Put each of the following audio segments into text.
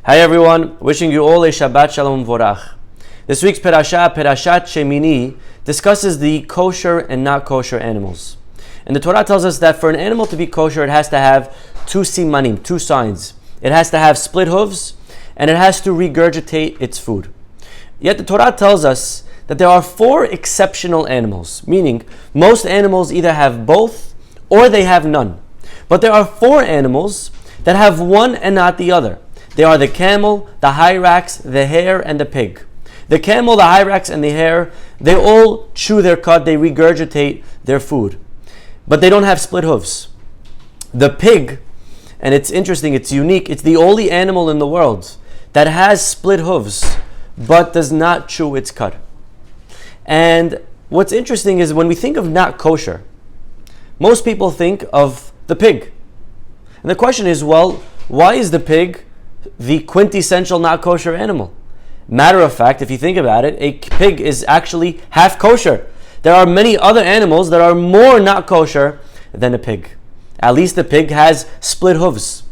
Hi everyone, wishing you all a Shabbat Shalom Vorach. This week's Parashat Shemini, discusses the kosher and not kosher animals. And the Torah tells us that for an animal to be kosher, it has to have two simanim, two signs. It has to have split hooves, and it has to regurgitate its food. Yet the Torah tells us that there are four exceptional animals, meaning most animals either have both or they have none. But there are four animals that have one and not the other. They are the camel, the hyrax, the hare, and the pig. The camel, the hyrax, and the hare, they all chew their cud, they regurgitate their food. But they don't have split hooves. The pig, and it's interesting, it's unique, it's the only animal in the world that has split hooves, but does not chew its cud. And what's interesting is when we think of not kosher, most people think of the pig. And the question is, well, why is the pig the quintessential not kosher animal? Matter of fact, if you think about it, a pig is actually half kosher. There are many other animals that are more not kosher than a pig. At least the pig has split hooves.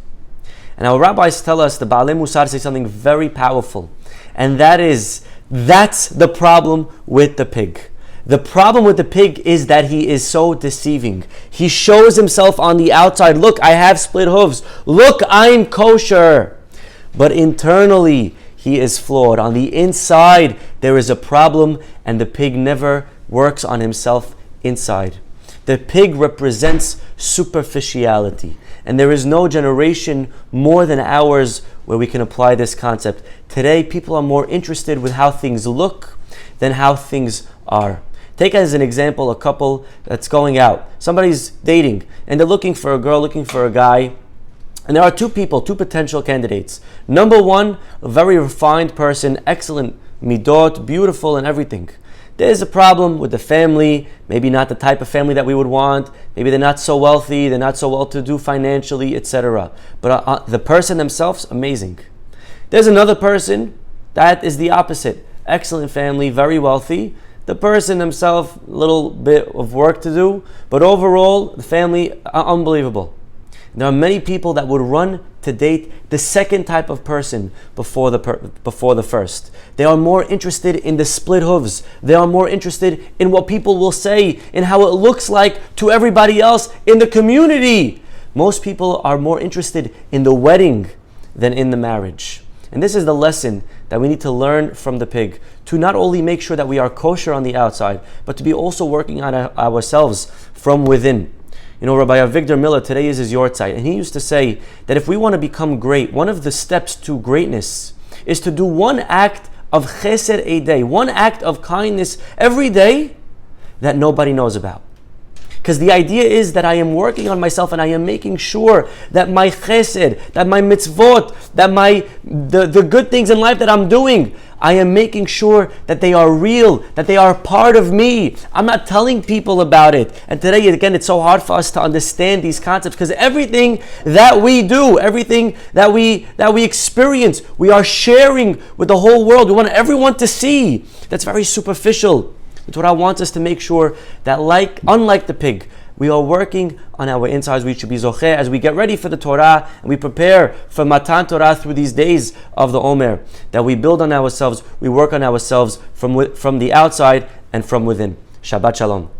And our rabbis tell us, the Baalei Musar say something very powerful. And that's the problem with the pig. The problem with the pig is that he is so deceiving. He shows himself on the outside, look, I have split hooves. Look, I'm kosher. But internally, he is flawed. On the inside, there is a problem, and the pig never works on himself inside. The pig represents superficiality, and there is no generation more than ours where we can apply this concept. Today, people are more interested with how things look than how things are. Take as an example a couple that's going out. Somebody's dating, and they're looking for a girl, looking for a guy. And there are two potential candidates. Number one, a very refined person, excellent midot, beautiful and everything. There's a problem with the family, maybe not the type of family that we would want. Maybe they're not so wealthy, they're not so well-to-do financially, etc. But the person themselves, amazing. There's another person that is the opposite. Excellent family, very wealthy. The person himself, a little bit of work to do, but overall, the family, unbelievable. There are many people that would run to date the second type of person before the first. They are more interested in the split hooves. They are more interested in what people will say, in how it looks like to everybody else in the community. Most people are more interested in the wedding than in the marriage. And this is the lesson that we need to learn from the pig, to not only make sure that we are kosher on the outside, but to be also working on ourselves from within. You know, Rabbi Avigdor Miller, today is his yortzeit, and he used to say that if we want to become great, one of the steps to greatness is to do one act of chesed a day, one act of kindness every day that nobody knows about. Because the idea is that I am working on myself and I am making sure that my chesed, that my mitzvot, that the good things in life that I'm doing, I am making sure that they are real, that they are part of me. I'm not telling people about it. And today, again, it's so hard for us to understand these concepts because everything that we do, everything that we experience, we are sharing with the whole world. We want everyone to see. That's very superficial. The Torah wants us to make sure that, unlike the pig, we are working on our insides. We should be zocheh as we get ready for the Torah and we prepare for Matan Torah through these days of the Omer. That we build on ourselves, we work on ourselves from the outside and from within. Shabbat Shalom.